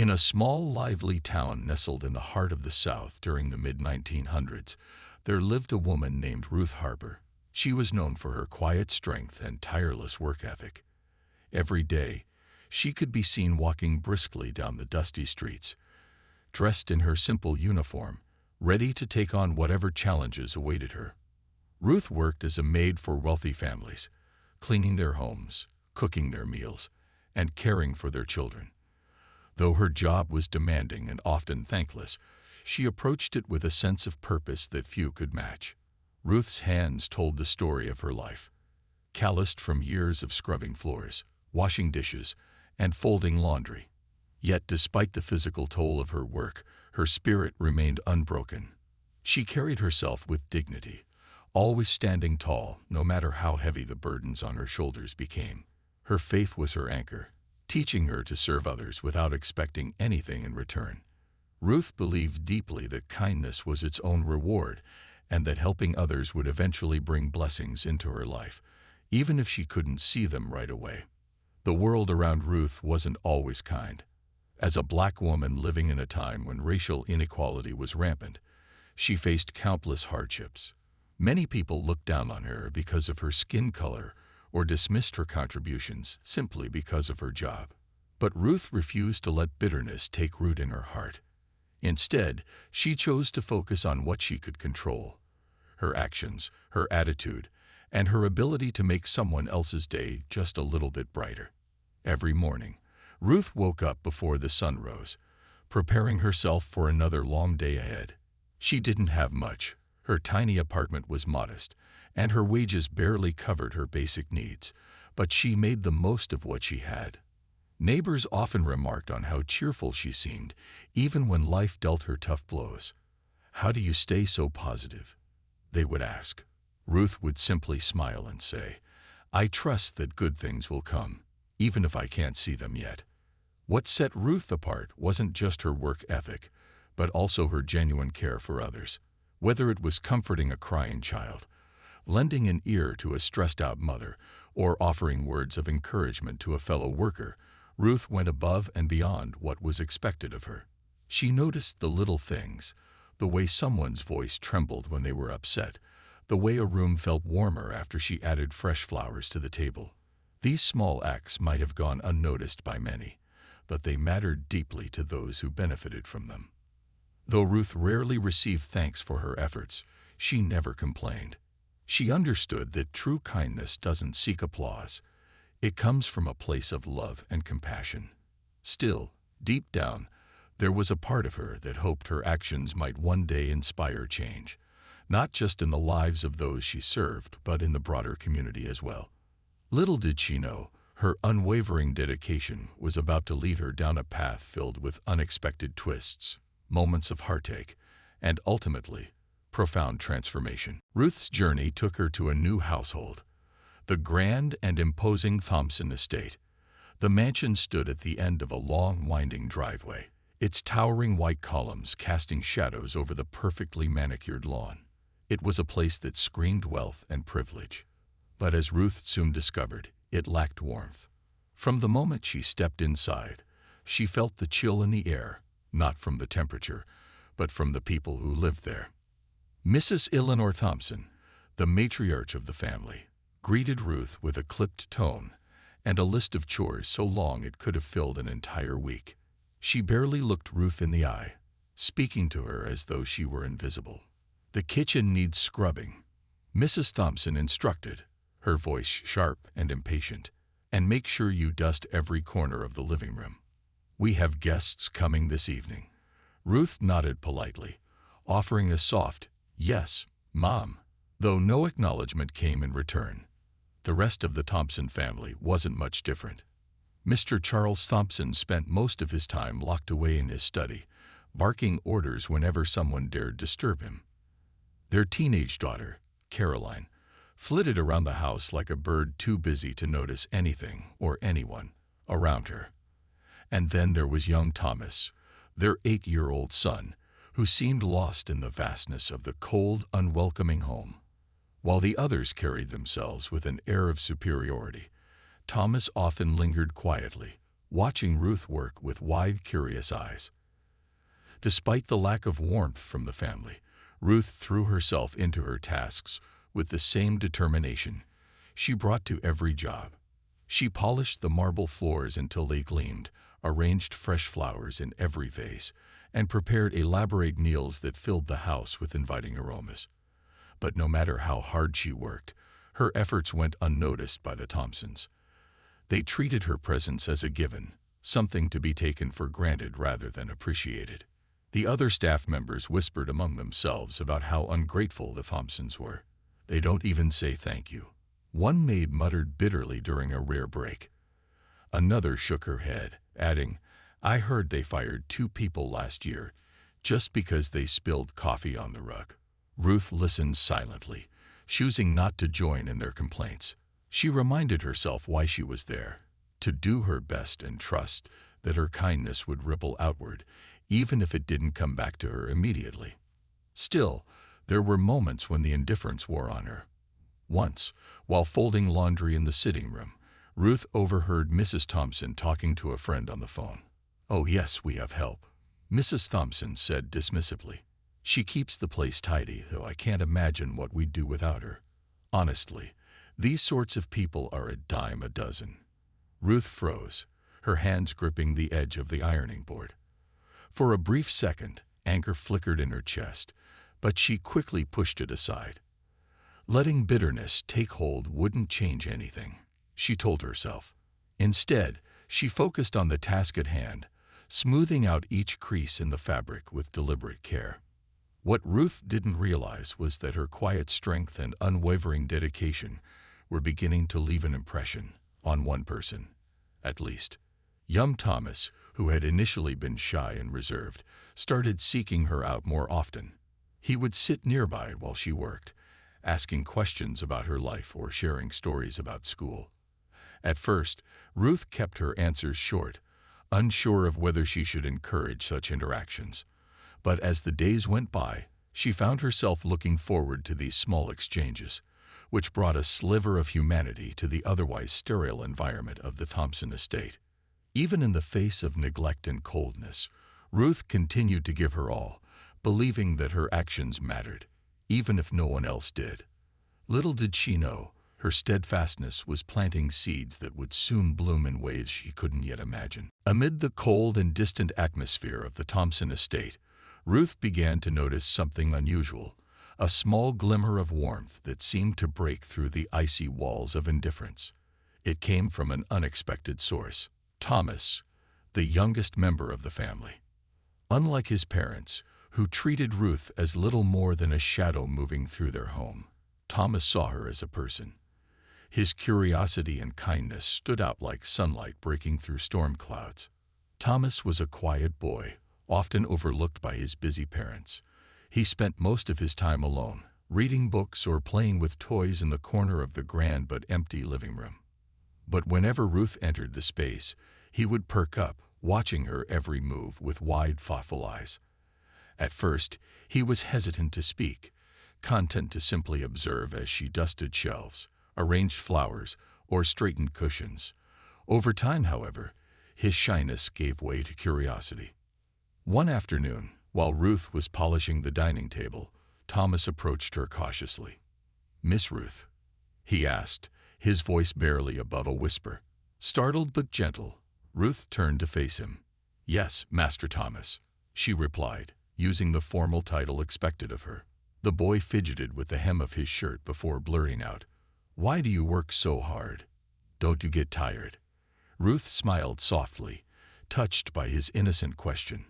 In a small, lively town nestled in the heart of the South during the mid-1900s, there lived a woman named Ruth Harper. She was known for her quiet strength and tireless work ethic. Every day, she could be seen walking briskly down the dusty streets, dressed in her simple uniform, ready to take on whatever challenges awaited her. Ruth worked as a maid for wealthy families, cleaning their homes, cooking their meals, and caring for their children. Though her job was demanding and often thankless, she approached it with a sense of purpose that few could match. Ruth's hands told the story of her life, calloused from years of scrubbing floors, washing dishes, and folding laundry. Yet despite the physical toll of her work, her spirit remained unbroken. She carried herself with dignity, always standing tall, no matter how heavy the burdens on her shoulders became. Her faith was her anchor, teaching her to serve others without expecting anything in return. Ruth believed deeply that kindness was its own reward and that helping others would eventually bring blessings into her life, even if she couldn't see them right away. The world around Ruth wasn't always kind. As a black woman living in a time when racial inequality was rampant, she faced countless hardships. Many people looked down on her because of her skin color or dismissed her contributions simply because of her job. But Ruth refused to let bitterness take root in her heart. Instead, she chose to focus on what she could control: her actions, her attitude, and her ability to make someone else's day just a little bit brighter. Every morning, Ruth woke up before the sun rose, preparing herself for another long day ahead. She didn't have much. Her tiny apartment was modest, and her wages barely covered her basic needs, but she made the most of what she had. Neighbors often remarked on how cheerful she seemed, even when life dealt her tough blows. "How do you stay so positive?" they would ask. Ruth would simply smile and say, "I trust that good things will come, even if I can't see them yet." What set Ruth apart wasn't just her work ethic, but also her genuine care for others. Whether it was comforting a crying child, lending an ear to a stressed-out mother, or offering words of encouragement to a fellow worker, Ruth went above and beyond what was expected of her. She noticed the little things, the way someone's voice trembled when they were upset, the way a room felt warmer after she added fresh flowers to the table. These small acts might have gone unnoticed by many, but they mattered deeply to those who benefited from them. Though Ruth rarely received thanks for her efforts, she never complained. She understood that true kindness doesn't seek applause. It comes from a place of love and compassion. Still, deep down, there was a part of her that hoped her actions might one day inspire change, not just in the lives of those she served, but in the broader community as well. Little did she know, her unwavering dedication was about to lead her down a path filled with unexpected twists, moments of heartache, and ultimately, profound transformation. Ruth's journey took her to a new household, the grand and imposing Thompson estate. The mansion stood at the end of a long, winding driveway, its towering white columns casting shadows over the perfectly manicured lawn. It was a place that screamed wealth and privilege. But as Ruth soon discovered, it lacked warmth. From the moment she stepped inside, she felt the chill in the air, not from the temperature, but from the people who lived there. Mrs. Eleanor Thompson, the matriarch of the family, greeted Ruth with a clipped tone and a list of chores so long it could have filled an entire week. She barely looked Ruth in the eye, speaking to her as though she were invisible. "The kitchen needs scrubbing," Mrs. Thompson instructed, her voice sharp and impatient, "and make sure you dust every corner of the living room. We have guests coming this evening." Ruth nodded politely, offering a soft, "Yes, Mom," though no acknowledgement came in return. The rest of the Thompson family wasn't much different. Mr. Charles Thompson spent most of his time locked away in his study, barking orders whenever someone dared disturb him. Their teenage daughter, Caroline, flitted around the house like a bird too busy to notice anything or anyone around her. And then there was young Thomas, their 8-year-old son, who seemed lost in the vastness of the cold, unwelcoming home. While the others carried themselves with an air of superiority, Thomas often lingered quietly, watching Ruth work with wide, curious eyes. Despite the lack of warmth from the family, Ruth threw herself into her tasks with the same determination she brought to every job. She polished the marble floors until they gleamed, arranged fresh flowers in every vase, and prepared elaborate meals that filled the house with inviting aromas. But no matter how hard she worked, her efforts went unnoticed by the Thompsons. They treated her presence as a given, something to be taken for granted rather than appreciated. The other staff members whispered among themselves about how ungrateful the Thompsons were. "They don't even say thank you," one maid muttered bitterly during a rare break. Another shook her head, adding, "I heard they fired 2 people last year just because they spilled coffee on the rug." Ruth listened silently, choosing not to join in their complaints. She reminded herself why she was there, to do her best and trust that her kindness would ripple outward, even if it didn't come back to her immediately. Still, there were moments when the indifference wore on her. Once, while folding laundry in the sitting room, Ruth overheard Mrs. Thompson talking to a friend on the phone. "Oh yes, we have help," Mrs. Thompson said dismissively. "She keeps the place tidy, though I can't imagine what we'd do without her." Honestly, these sorts of people are a dime a dozen. Ruth froze, her hands gripping the edge of the ironing board. For a brief second, anger flickered in her chest, but she quickly pushed it aside. Letting bitterness take hold wouldn't change anything, she told herself. Instead, she focused on the task at hand, smoothing out each crease in the fabric with deliberate care. What Ruth didn't realize was that her quiet strength and unwavering dedication were beginning to leave an impression on one person, at least. Young Thomas, who had initially been shy and reserved, started seeking her out more often. He would sit nearby while she worked, asking questions about her life or sharing stories about school. At first, Ruth kept her answers short, unsure of whether she should encourage such interactions. But as the days went by, she found herself looking forward to these small exchanges, which brought a sliver of humanity to the otherwise sterile environment of the Thompson estate. Even in the face of neglect and coldness, Ruth continued to give her all, believing that her actions mattered, even if no one else did. Little did she know, her steadfastness was planting seeds that would soon bloom in ways she couldn't yet imagine. Amid the cold and distant atmosphere of the Thompson estate, Ruth began to notice something unusual, a small glimmer of warmth that seemed to break through the icy walls of indifference. It came from an unexpected source: Thomas, the youngest member of the family. Unlike his parents, who treated Ruth as little more than a shadow moving through their home, Thomas saw her as a person. His curiosity and kindness stood out like sunlight breaking through storm clouds. Thomas was a quiet boy, often overlooked by his busy parents. He spent most of his time alone, reading books or playing with toys in the corner of the grand but empty living room. But whenever Ruth entered the space, he would perk up, watching her every move with wide, thoughtful eyes. At first, he was hesitant to speak, content to simply observe as she dusted shelves, arranged flowers, or straightened cushions. Over time, however, his shyness gave way to curiosity. One afternoon, while Ruth was polishing the dining table, Thomas approached her cautiously. "Miss Ruth?" he asked, his voice barely above a whisper. Startled but gentle, Ruth turned to face him. "Yes, Master Thomas," she replied, using the formal title expected of her. The boy fidgeted with the hem of his shirt before blurting out, "Why do you work so hard? Don't you get tired?" Ruth smiled softly, touched by his innocent question.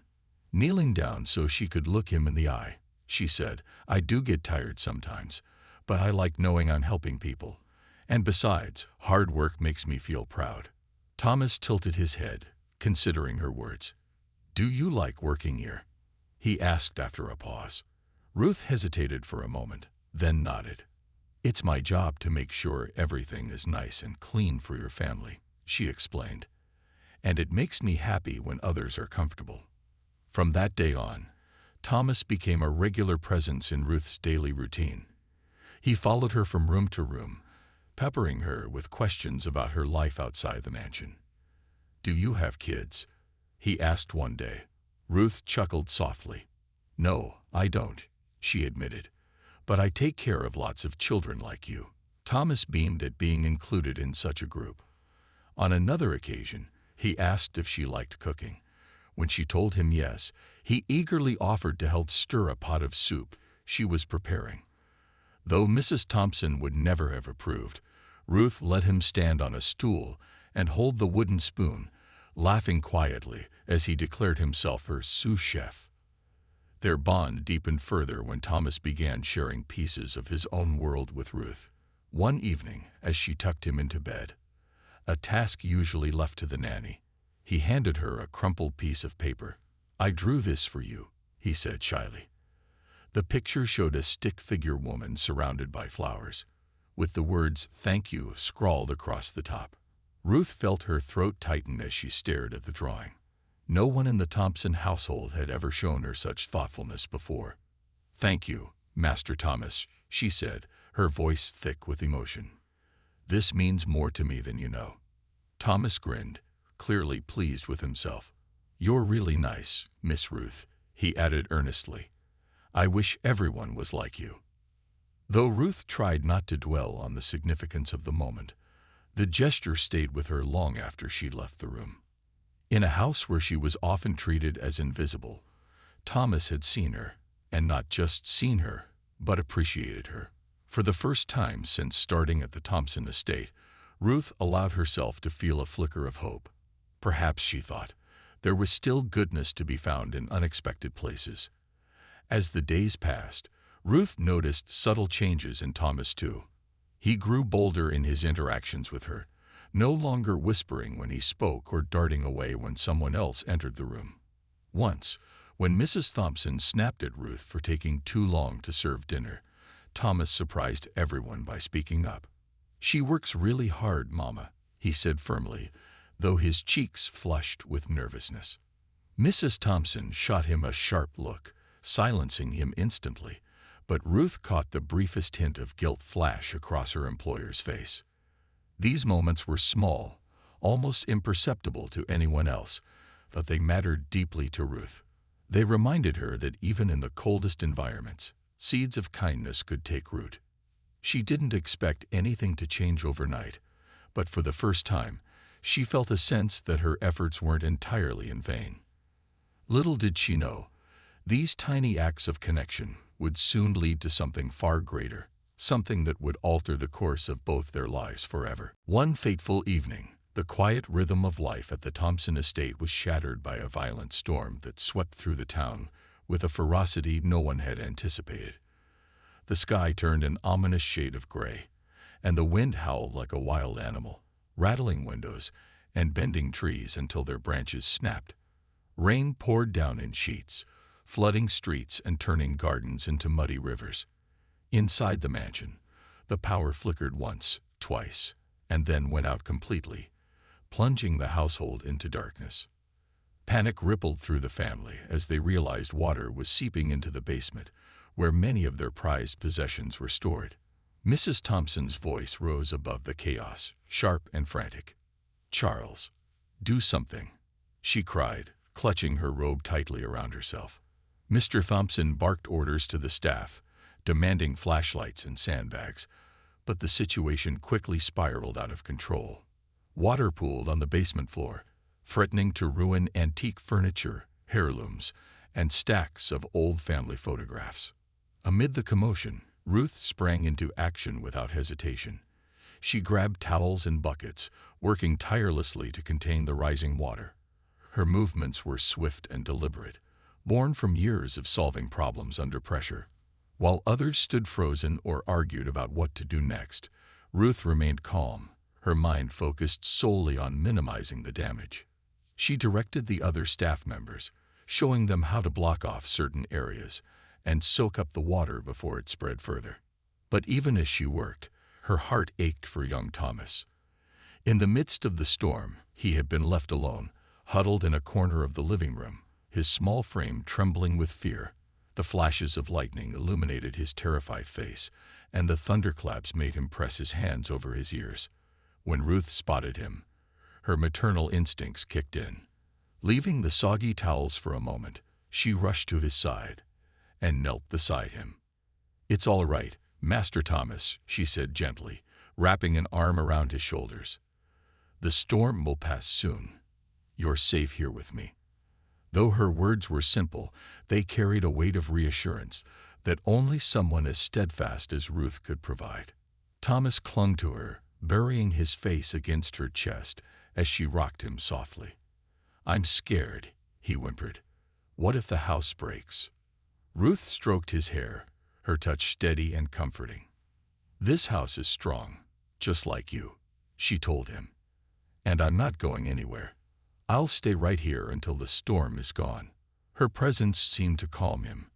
Kneeling down so she could look him in the eye, she said, "I do get tired sometimes, but I like knowing I'm helping people. And besides, hard work makes me feel proud." Thomas tilted his head, considering her words. "Do you like working here?" he asked after a pause. Ruth hesitated for a moment, then nodded. "It's my job to make sure everything is nice and clean for your family," she explained. "And it makes me happy when others are comfortable." From that day on, Thomas became a regular presence in Ruth's daily routine. He followed her from room to room, peppering her with questions about her life outside the mansion. "Do you have kids?" he asked one day. Ruth chuckled softly. "No, I don't," she admitted. "But I take care of lots of children like you." Thomas beamed at being included in such a group. On another occasion, he asked if she liked cooking. When she told him yes, he eagerly offered to help stir a pot of soup she was preparing. Though Mrs. Thompson would never have approved, Ruth let him stand on a stool and hold the wooden spoon, laughing quietly as he declared himself her sous chef. Their bond deepened further when Thomas began sharing pieces of his own world with Ruth. One evening, as she tucked him into bed, a task usually left to the nanny, he handed her a crumpled piece of paper. "I drew this for you," he said shyly. The picture showed a stick-figure woman surrounded by flowers, with the words "Thank you" scrawled across the top. Ruth felt her throat tighten as she stared at the drawing. No one in the Thompson household had ever shown her such thoughtfulness before. "Thank you, Master Thomas," she said, her voice thick with emotion. "This means more to me than you know." Thomas grinned, clearly pleased with himself. "You're really nice, Miss Ruth," he added earnestly. "I wish everyone was like you." Though Ruth tried not to dwell on the significance of the moment, the gesture stayed with her long after she left the room. In a house where she was often treated as invisible, Thomas had seen her, and not just seen her, but appreciated her. For the first time since starting at the Thompson estate, Ruth allowed herself to feel a flicker of hope. Perhaps, she thought, there was still goodness to be found in unexpected places. As the days passed, Ruth noticed subtle changes in Thomas too. He grew bolder in his interactions with her, no longer whispering when he spoke or darting away when someone else entered the room. Once, when Mrs. Thompson snapped at Ruth for taking too long to serve dinner, Thomas surprised everyone by speaking up. "She works really hard, Mama," he said firmly, though his cheeks flushed with nervousness. Mrs. Thompson shot him a sharp look, silencing him instantly, but Ruth caught the briefest hint of guilt flash across her employer's face. These moments were small, almost imperceptible to anyone else, but they mattered deeply to Ruth. They reminded her that even in the coldest environments, seeds of kindness could take root. She didn't expect anything to change overnight, but for the first time, she felt a sense that her efforts weren't entirely in vain. Little did she know, these tiny acts of connection would soon lead to something far greater, something that would alter the course of both their lives forever. One fateful evening, the quiet rhythm of life at the Thompson estate was shattered by a violent storm that swept through the town with a ferocity no one had anticipated. The sky turned an ominous shade of gray, and the wind howled like a wild animal, rattling windows and bending trees until their branches snapped. Rain poured down in sheets, flooding streets and turning gardens into muddy rivers. Inside the mansion, the power flickered once, twice, and then went out completely, plunging the household into darkness. Panic rippled through the family as they realized water was seeping into the basement, where many of their prized possessions were stored. Mrs. Thompson's voice rose above the chaos, sharp and frantic. "Charles, do something," she cried, clutching her robe tightly around herself. Mr. Thompson barked orders to the staff, demanding flashlights and sandbags, but the situation quickly spiraled out of control. Water pooled on the basement floor, threatening to ruin antique furniture, heirlooms, and stacks of old family photographs. Amid the commotion, Ruth sprang into action without hesitation. She grabbed towels and buckets, working tirelessly to contain the rising water. Her movements were swift and deliberate, born from years of solving problems under pressure. While others stood frozen or argued about what to do next, Ruth remained calm, her mind focused solely on minimizing the damage. She directed the other staff members, showing them how to block off certain areas and soak up the water before it spread further. But even as she worked, her heart ached for young Thomas. In the midst of the storm, he had been left alone, huddled in a corner of the living room, his small frame trembling with fear. The flashes of lightning illuminated his terrified face, and the thunderclaps made him press his hands over his ears. When Ruth spotted him, Her maternal instincts kicked in. Leaving the soggy towels for a moment, she rushed to his side and knelt beside him. "It's all right, Master Thomas," she said gently, wrapping an arm around his shoulders. "The storm will pass soon. You're safe here with me." Though her words were simple, they carried a weight of reassurance that only someone as steadfast as Ruth could provide. Thomas clung to her, burying his face against her chest as she rocked him softly. "I'm scared," he whimpered. "What if the house breaks?" Ruth stroked his hair, her touch steady and comforting. "This house is strong, just like you," she told him. "And I'm not going anywhere. I'll stay right here until the storm is gone." Her presence seemed to calm him,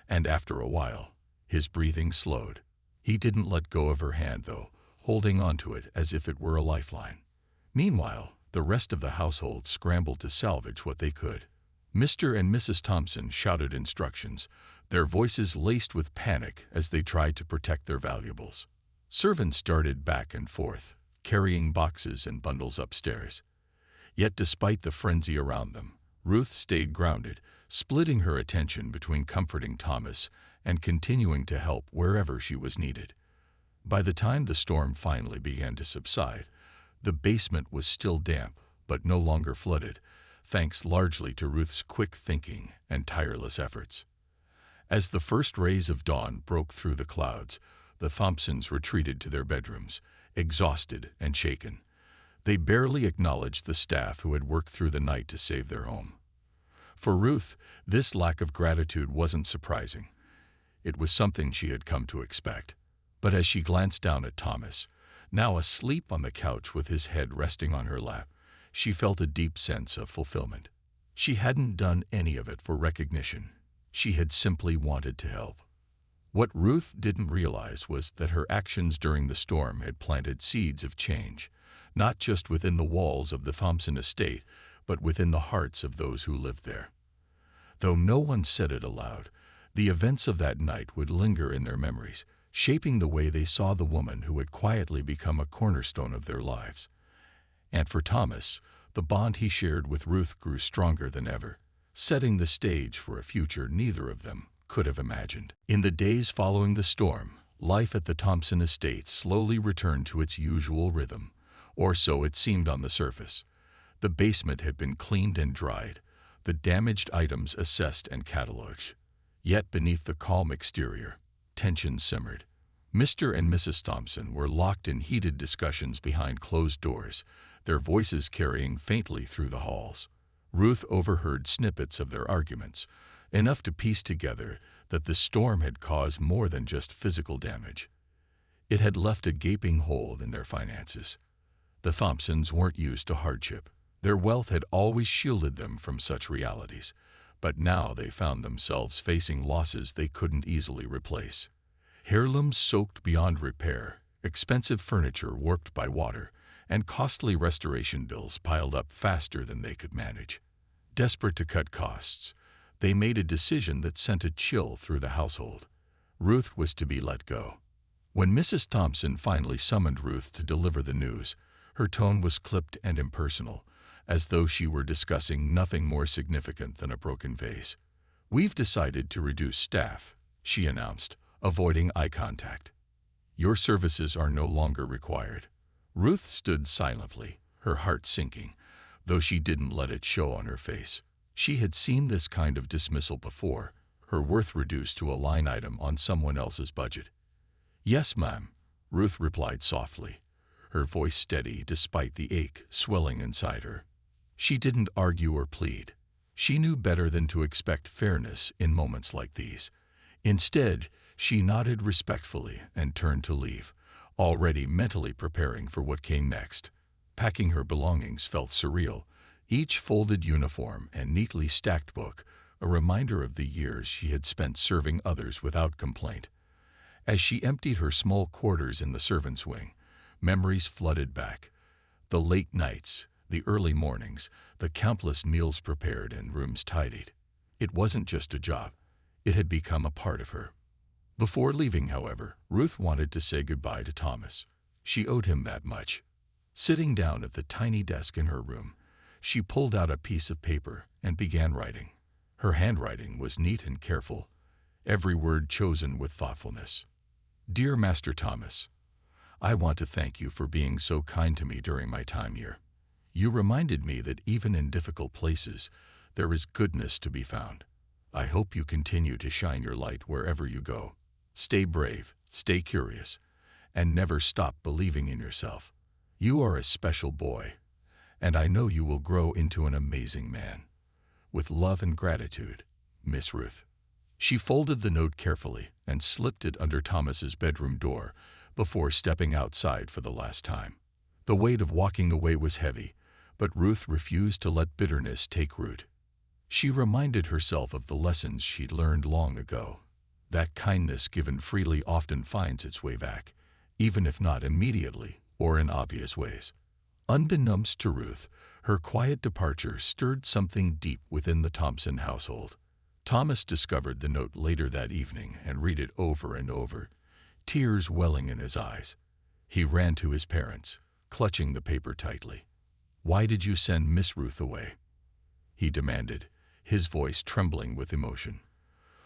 and after a while, his breathing slowed. He didn't let go of her hand, though, holding onto it as if it were a lifeline. Meanwhile, the rest of the household scrambled to salvage what they could. Mr. and Mrs. Thompson shouted instructions, their voices laced with panic as they tried to protect their valuables. Servants darted back and forth, carrying boxes and bundles upstairs. Yet despite the frenzy around them, Ruth stayed grounded, splitting her attention between comforting Thomas and continuing to help wherever she was needed. By the time the storm finally began to subside, the basement was still damp but no longer flooded, thanks largely to Ruth's quick thinking and tireless efforts. As the first rays of dawn broke through the clouds, the Thompsons retreated to their bedrooms, exhausted and shaken. They barely acknowledged the staff who had worked through the night to save their home. For Ruth, this lack of gratitude wasn't surprising. It was something she had come to expect. But as she glanced down at Thomas, now asleep on the couch with his head resting on her lap, she felt a deep sense of fulfillment. She hadn't done any of it for recognition. She had simply wanted to help. What Ruth didn't realize was that her actions during the storm had planted seeds of change, not just within the walls of the Thompson estate, but within the hearts of those who lived there. Though no one said it aloud, the events of that night would linger in their memories, shaping the way they saw the woman who had quietly become a cornerstone of their lives. And for Thomas, the bond he shared with Ruth grew stronger than ever, setting the stage for a future neither of them could have imagined. In the days following the storm, life at the Thompson estate slowly returned to its usual rhythm, or so it seemed on the surface. The basement had been cleaned and dried, the damaged items assessed and catalogued. Yet beneath the calm exterior, tension simmered. Mr. and Mrs. Thompson were locked in heated discussions behind closed doors, their voices carrying faintly through the halls. Ruth overheard snippets of their arguments, enough to piece together that the storm had caused more than just physical damage. It had left a gaping hole in their finances. The Thompsons weren't used to hardship. Their wealth had always shielded them from such realities, but now they found themselves facing losses they couldn't easily replace. Heirlooms soaked beyond repair, expensive furniture warped by water, and costly restoration bills piled up faster than they could manage. Desperate to cut costs, they made a decision that sent a chill through the household. Ruth was to be let go. When Mrs. Thompson finally summoned Ruth to deliver the news, her tone was clipped and impersonal, as though she were discussing nothing more significant than a broken vase. "We've decided to reduce staff," she announced, avoiding eye contact. "Your services are no longer required." Ruth stood silently, her heart sinking, though she didn't let it show on her face. She had seen this kind of dismissal before, her worth reduced to a line item on someone else's budget. "Yes, ma'am," Ruth replied softly, her voice steady despite the ache swelling inside her. She didn't argue or plead. She knew better than to expect fairness in moments like these. Instead, she nodded respectfully and turned to leave, already mentally preparing for what came next. Packing her belongings felt surreal, each folded uniform and neatly stacked book a reminder of the years she had spent serving others without complaint. As she emptied her small quarters in the servants' wing, memories flooded back. The late nights, the early mornings, the countless meals prepared and rooms tidied. It wasn't just a job. It had become a part of her. Before leaving, however, Ruth wanted to say goodbye to Thomas. She owed him that much. Sitting down at the tiny desk in her room, she pulled out a piece of paper and began writing. Her handwriting was neat and careful, every word chosen with thoughtfulness. Dear Master Thomas, I want to thank you for being so kind to me during my time here. You reminded me that even in difficult places, there is goodness to be found. I hope you continue to shine your light wherever you go. Stay brave, stay curious, and never stop believing in yourself. You are a special boy, and I know you will grow into an amazing man. With love and gratitude, Miss Ruth. She folded the note carefully and slipped it under Thomas's bedroom door before stepping outside for the last time. The weight of walking away was heavy, but Ruth refused to let bitterness take root. She reminded herself of the lessons she'd learned long ago, that kindness given freely often finds its way back, even if not immediately or in obvious ways. Unbeknownst to Ruth, her quiet departure stirred something deep within the Thompson household. Thomas discovered the note later that evening and read it over and over, tears welling in his eyes. He ran to his parents, clutching the paper tightly. "Why did you send Miss Ruth away?" he demanded, his voice trembling with emotion.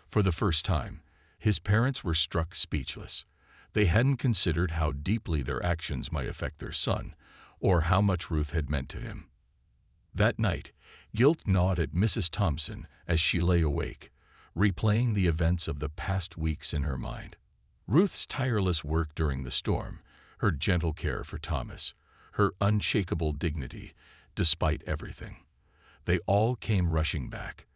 For the first time, his parents were struck speechless. They hadn't considered how deeply their actions might affect their son, or how much Ruth had meant to him. That night, guilt gnawed at Mrs. Thompson as she lay awake, replaying the events of the past weeks in her mind. Ruth's tireless work during the storm, her gentle care for Thomas, her unshakable dignity, despite everything. They all came rushing back.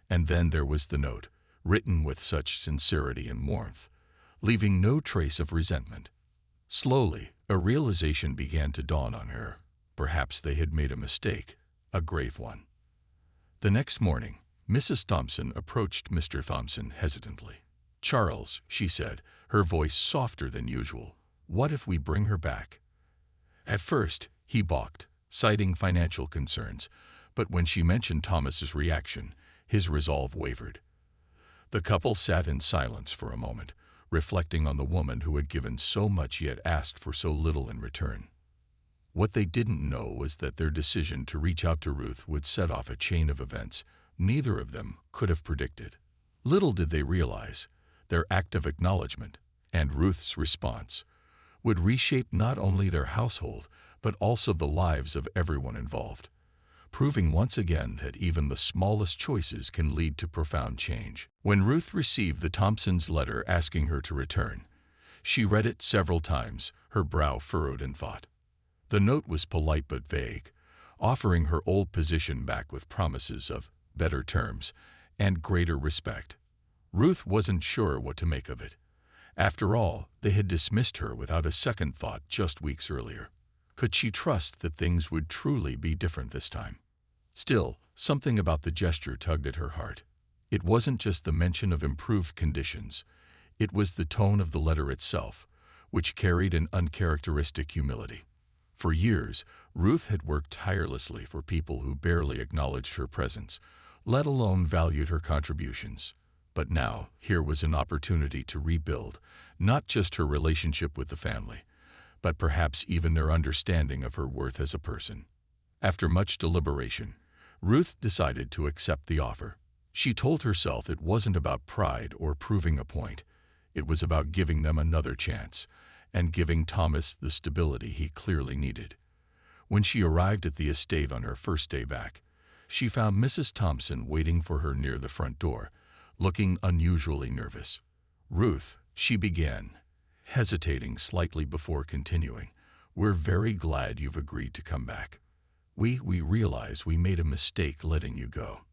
And then there was the note, written with such sincerity and warmth, leaving no trace of resentment. Slowly, a realization began to dawn on her. Perhaps they had made a mistake, a grave one. The next morning, Mrs. Thompson approached Mr. Thompson hesitantly. "Charles," she said, her voice softer than usual, "what if we bring her back?" At first, he balked, citing financial concerns, but when she mentioned Thomas's reaction, his resolve wavered. The couple sat in silence for a moment, reflecting on the woman who had given so much yet asked for so little in return. What they didn't know was that their decision to reach out to Ruth would set off a chain of events neither of them could have predicted. Little did they realize, their act of acknowledgement, and Ruth's response, would reshape not only their household, but also the lives of everyone involved, proving once again that even the smallest choices can lead to profound change. When Ruth received the Thompsons' letter asking her to return, she read it several times, her brow furrowed in thought. The note was polite but vague, offering her old position back with promises of better terms and greater respect. Ruth wasn't sure what to make of it. After all, they had dismissed her without a second thought just weeks earlier. Could she trust that things would truly be different this time? Still, something about the gesture tugged at her heart. It wasn't just the mention of improved conditions. It was the tone of the letter itself, which carried an uncharacteristic humility. For years, Ruth had worked tirelessly for people who barely acknowledged her presence, let alone valued her contributions. But now, here was an opportunity to rebuild, not just her relationship with the family, but perhaps even their understanding of her worth as a person. After much deliberation, Ruth decided to accept the offer. She told herself it wasn't about pride or proving a point. It was about giving them another chance, and giving Thomas the stability he clearly needed. When she arrived at the estate on her first day back, she found Mrs. Thompson waiting for her near the front door, looking unusually nervous. "Ruth," she began, hesitating slightly before continuing, "we're very glad you've agreed to come back. We realize we made a mistake letting you go."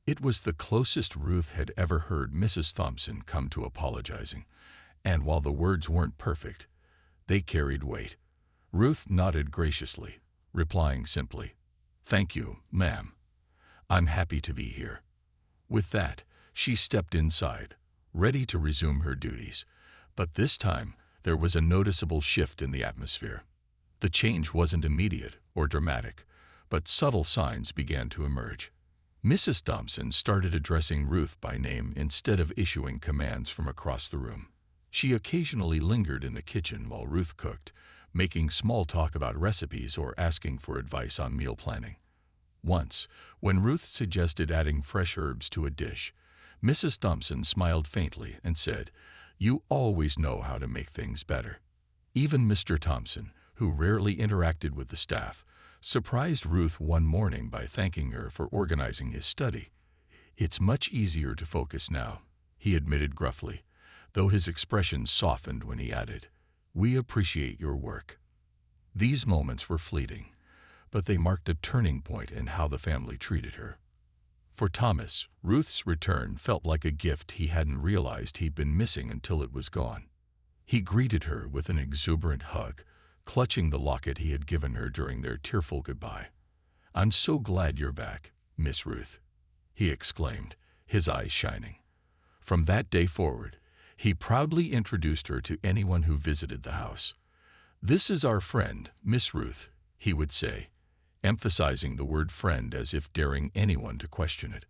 It was the closest Ruth had ever heard Mrs. Thompson come to apologizing, and while the words weren't perfect, they carried weight. Ruth nodded graciously, replying simply, "Thank you, ma'am. I'm happy to be here." With that, she stepped inside, ready to resume her duties, but this time there was a noticeable shift in the atmosphere. The change wasn't immediate or dramatic, but subtle signs began to emerge. Mrs. Thompson started addressing Ruth by name instead of issuing commands from across the room. She occasionally lingered in the kitchen while Ruth cooked, making small talk about recipes or asking for advice on meal planning. Once, when Ruth suggested adding fresh herbs to a dish, Mrs. Thompson smiled faintly and said, "You always know how to make things better." Even Mr. Thompson, who rarely interacted with the staff, surprised Ruth one morning by thanking her for organizing his study. "It's much easier to focus now," he admitted gruffly, though his expression softened when he added, "We appreciate your work." These moments were fleeting, but they marked a turning point in how the family treated her. For Thomas, Ruth's return felt like a gift he hadn't realized he'd been missing until it was gone. He greeted her with an exuberant hug, clutching the locket he had given her during their tearful goodbye. "I'm so glad you're back, Miss Ruth," he exclaimed, his eyes shining. From that day forward, he proudly introduced her to anyone who visited the house. "This is our friend, Miss Ruth," he would say, emphasizing the word friend as if daring anyone to question it.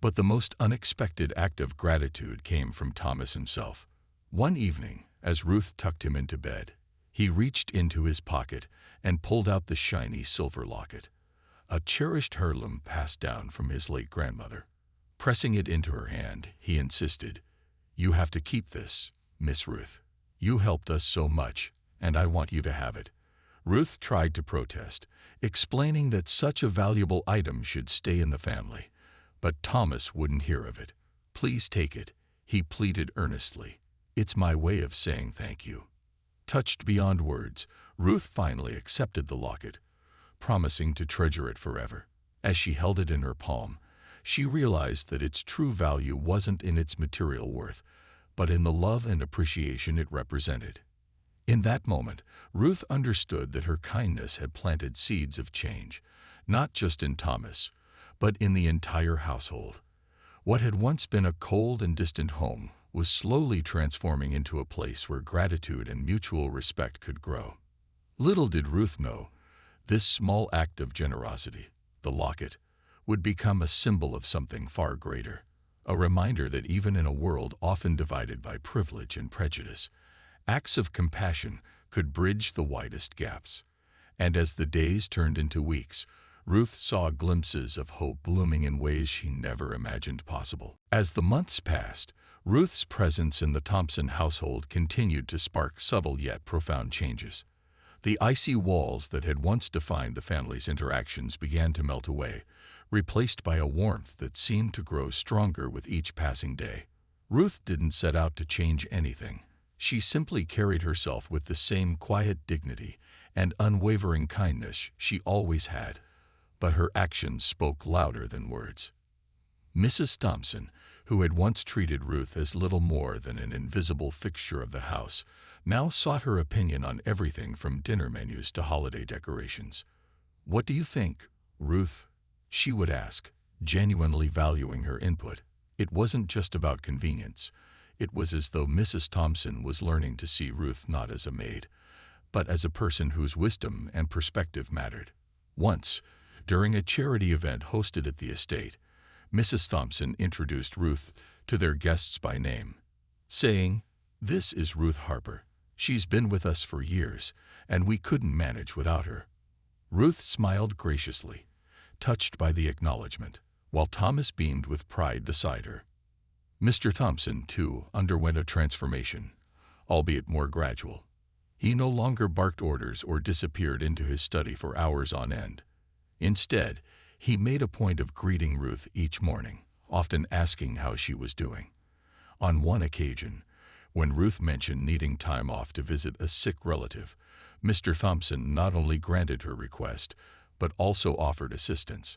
But the most unexpected act of gratitude came from Thomas himself. One evening, as Ruth tucked him into bed, he reached into his pocket and pulled out the shiny silver locket, a cherished heirloom passed down from his late grandmother. Pressing it into her hand, he insisted, "You have to keep this, Miss Ruth. You helped us so much, and I want you to have it." Ruth tried to protest, explaining that such a valuable item should stay in the family, but Thomas wouldn't hear of it. "Please take it," he pleaded earnestly. "It's my way of saying thank you." Touched beyond words, Ruth finally accepted the locket, promising to treasure it forever. As she held it in her palm, she realized that its true value wasn't in its material worth, but in the love and appreciation it represented. In that moment, Ruth understood that her kindness had planted seeds of change, not just in Thomas, but in the entire household. What had once been a cold and distant home was slowly transforming into a place where gratitude and mutual respect could grow. Little did Ruth know, this small act of generosity, the locket, would become a symbol of something far greater, a reminder that even in a world often divided by privilege and prejudice, acts of compassion could bridge the widest gaps. And as the days turned into weeks, Ruth saw glimpses of hope blooming in ways she never imagined possible. As the months passed, Ruth's presence in the Thompson household continued to spark subtle yet profound changes. The icy walls that had once defined the family's interactions began to melt away, replaced by a warmth that seemed to grow stronger with each passing day. Ruth didn't set out to change anything. She simply carried herself with the same quiet dignity and unwavering kindness she always had, but her actions spoke louder than words. Mrs. Thompson, who had once treated Ruth as little more than an invisible fixture of the house, now sought her opinion on everything from dinner menus to holiday decorations. "What do you think, Ruth?" she would ask, genuinely valuing her input. It wasn't just about convenience. It was as though Mrs. Thompson was learning to see Ruth not as a maid, but as a person whose wisdom and perspective mattered. Once, during a charity event hosted at the estate, Mrs. Thompson introduced Ruth to their guests by name, saying, "This is Ruth Harper. She's been with us for years, and we couldn't manage without her." Ruth smiled graciously, touched by the acknowledgement, while Thomas beamed with pride beside her. Mr. Thompson, too, underwent a transformation, albeit more gradual. He no longer barked orders or disappeared into his study for hours on end. Instead, he made a point of greeting Ruth each morning, often asking how she was doing. On one occasion, when Ruth mentioned needing time off to visit a sick relative, Mr. Thompson not only granted her request, but also offered assistance.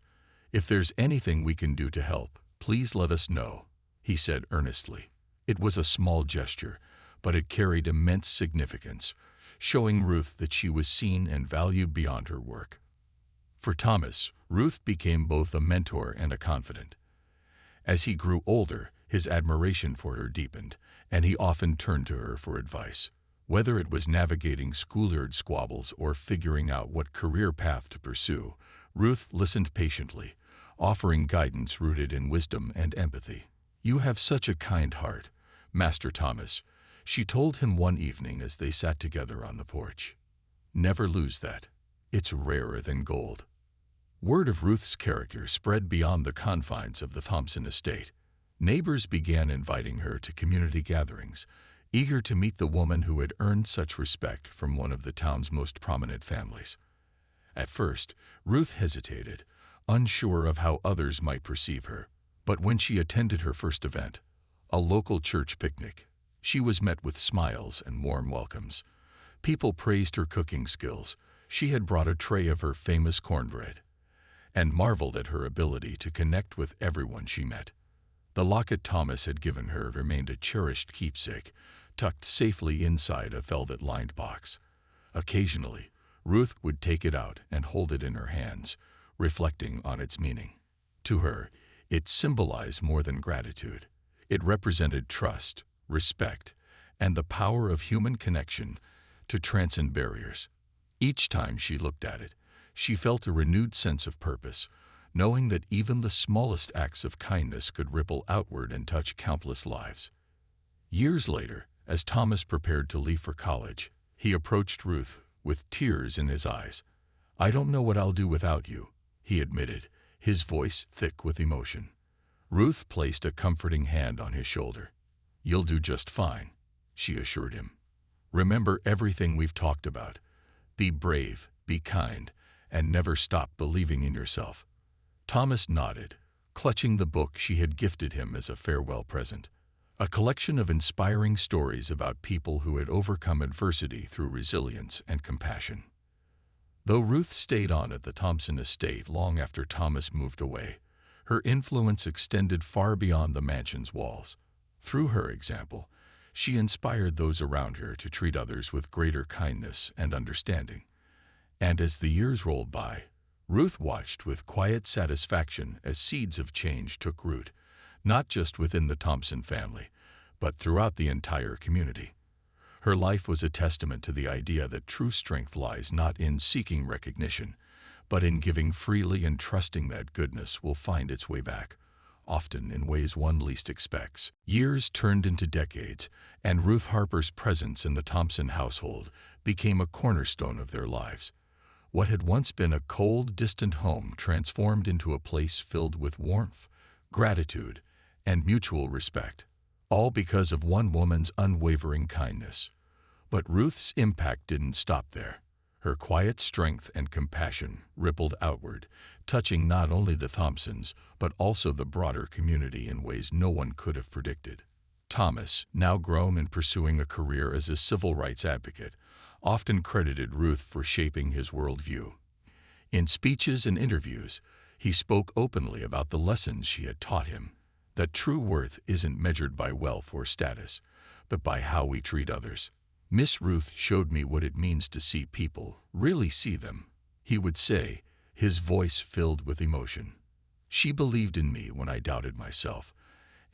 "If there's anything we can do to help, please let us know," he said earnestly. It was a small gesture, but it carried immense significance, showing Ruth that she was seen and valued beyond her work. For Thomas, Ruth became both a mentor and a confidant. As he grew older, his admiration for her deepened, and he often turned to her for advice. Whether it was navigating schoolyard squabbles or figuring out what career path to pursue, Ruth listened patiently, offering guidance rooted in wisdom and empathy. "You have such a kind heart, Master Thomas," she told him one evening as they sat together on the porch. Never lose that. It's rarer than gold. Word of Ruth's character spread beyond the confines of the Thompson estate. Neighbors began inviting her to community gatherings, eager to meet the woman who had earned such respect from one of the town's most prominent families. At first, Ruth hesitated, unsure of how others might perceive her. But when she attended her first event, a local church picnic, she was met with smiles and warm welcomes. People praised her cooking skills. She had brought a tray of her famous cornbread, and marveled at her ability to connect with everyone she met. The locket Thomas had given her remained a cherished keepsake, tucked safely inside a velvet-lined box. Occasionally, Ruth would take it out and hold it in her hands, reflecting on its meaning. To her, it symbolized more than gratitude. It represented trust, respect, and the power of human connection to transcend barriers. Each time she looked at it, she felt a renewed sense of purpose, knowing that even the smallest acts of kindness could ripple outward and touch countless lives. Years later, as Thomas prepared to leave for college, he approached Ruth with tears in his eyes. "I don't know what I'll do without you," he admitted, his voice thick with emotion. Ruth placed a comforting hand on his shoulder. "You'll do just fine," she assured him. "Remember everything we've talked about. Be brave, be kind, and never stop believing in yourself." Thomas nodded, clutching the book she had gifted him as a farewell present. A collection of inspiring stories about people who had overcome adversity through resilience and compassion. Though Ruth stayed on at the Thompson estate long after Thomas moved away, her influence extended far beyond the mansion's walls. Through her example, she inspired those around her to treat others with greater kindness and understanding. And as the years rolled by, Ruth watched with quiet satisfaction as seeds of change took root, not just within the Thompson family, but throughout the entire community. Her life was a testament to the idea that true strength lies not in seeking recognition, but in giving freely and trusting that goodness will find its way back, often in ways one least expects. Years turned into decades, and Ruth Harper's presence in the Thompson household became a cornerstone of their lives. What had once been a cold, distant home transformed into a place filled with warmth, gratitude, and mutual respect, all because of one woman's unwavering kindness. But Ruth's impact didn't stop there. Her quiet strength and compassion rippled outward, touching not only the Thompsons, but also the broader community in ways no one could have predicted. Thomas, now grown and pursuing a career as a civil rights advocate, often credited Ruth for shaping his worldview. In speeches and interviews, he spoke openly about the lessons she had taught him, that true worth isn't measured by wealth or status, but by how we treat others. "Miss Ruth showed me what it means to see people, really see them," he would say, his voice filled with emotion. "She believed in me when I doubted myself,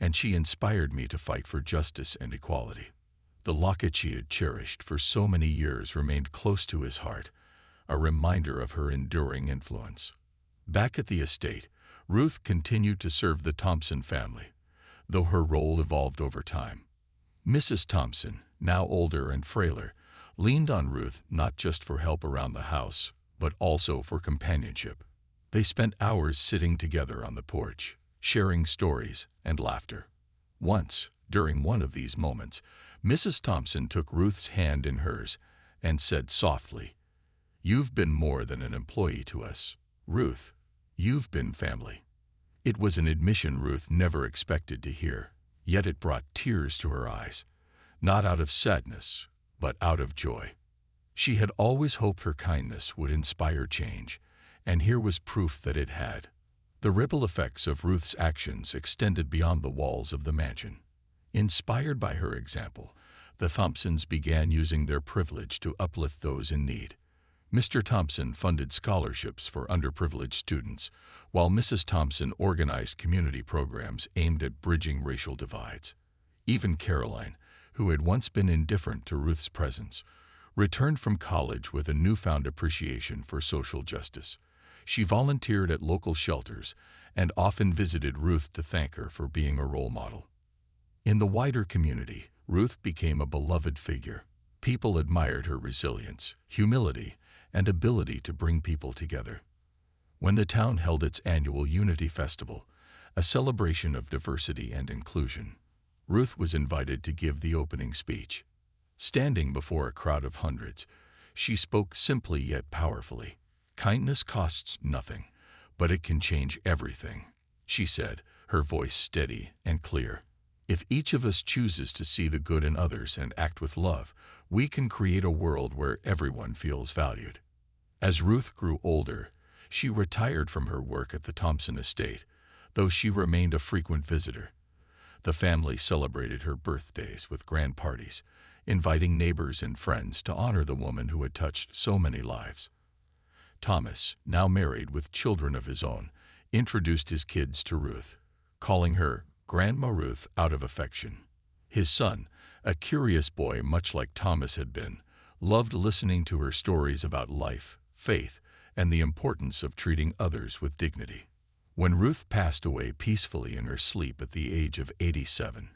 and she inspired me to fight for justice and equality." The locket she had cherished for so many years remained close to his heart, a reminder of her enduring influence. Back at the estate, Ruth continued to serve the Thompson family, though her role evolved over time. Mrs. Thompson, now older and frailer, leaned on Ruth not just for help around the house, but also for companionship. They spent hours sitting together on the porch, sharing stories and laughter. Once, during one of these moments, Mrs. Thompson took Ruth's hand in hers and said softly, "You've been more than an employee to us, Ruth. You've been family." It was an admission Ruth never expected to hear, yet it brought tears to her eyes, not out of sadness, but out of joy. She had always hoped her kindness would inspire change, and here was proof that it had. The ripple effects of Ruth's actions extended beyond the walls of the mansion. Inspired by her example, the Thompsons began using their privilege to uplift those in need. Mr. Thompson funded scholarships for underprivileged students, while Mrs. Thompson organized community programs aimed at bridging racial divides. Even Caroline, who had once been indifferent to Ruth's presence, returned from college with a newfound appreciation for social justice. She volunteered at local shelters and often visited Ruth to thank her for being a role model. In the wider community, Ruth became a beloved figure. People admired her resilience, humility, and ability to bring people together. When the town held its annual Unity Festival, a celebration of diversity and inclusion, Ruth was invited to give the opening speech. Standing before a crowd of hundreds, she spoke simply yet powerfully. "Kindness costs nothing, but it can change everything," she said, her voice steady and clear. "If each of us chooses to see the good in others and act with love, we can create a world where everyone feels valued." As Ruth grew older, she retired from her work at the Thompson estate, though she remained a frequent visitor. The family celebrated her birthdays with grand parties, inviting neighbors and friends to honor the woman who had touched so many lives. Thomas, now married with children of his own, introduced his kids to Ruth, calling her Grandma Ruth out of affection. His son, a curious boy much like Thomas had been, loved listening to her stories about life, faith, and the importance of treating others with dignity. When Ruth passed away peacefully in her sleep at the age of 87,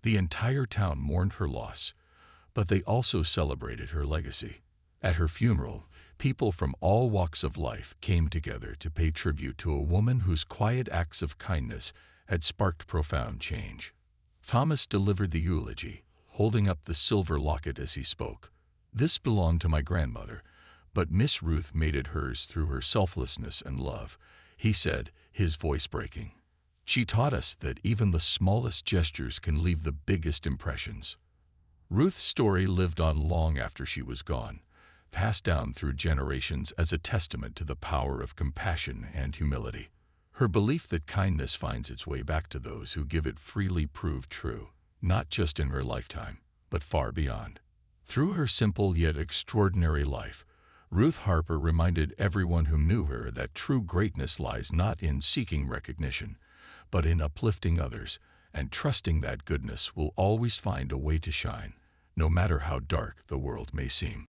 the entire town mourned her loss, but they also celebrated her legacy. At her funeral, people from all walks of life came together to pay tribute to a woman whose quiet acts of kindness had sparked profound change. Thomas delivered the eulogy, holding up the silver locket as he spoke. "This belonged to my grandmother, but Miss Ruth made it hers through her selflessness and love," he said, his voice breaking. "She taught us that even the smallest gestures can leave the biggest impressions." Ruth's story lived on long after she was gone, passed down through generations as a testament to the power of compassion and humility. Her belief that kindness finds its way back to those who give it freely proved true, not just in her lifetime, but far beyond. Through her simple yet extraordinary life, Ruth Harper reminded everyone who knew her that true greatness lies not in seeking recognition, but in uplifting others and trusting that goodness will always find a way to shine, no matter how dark the world may seem.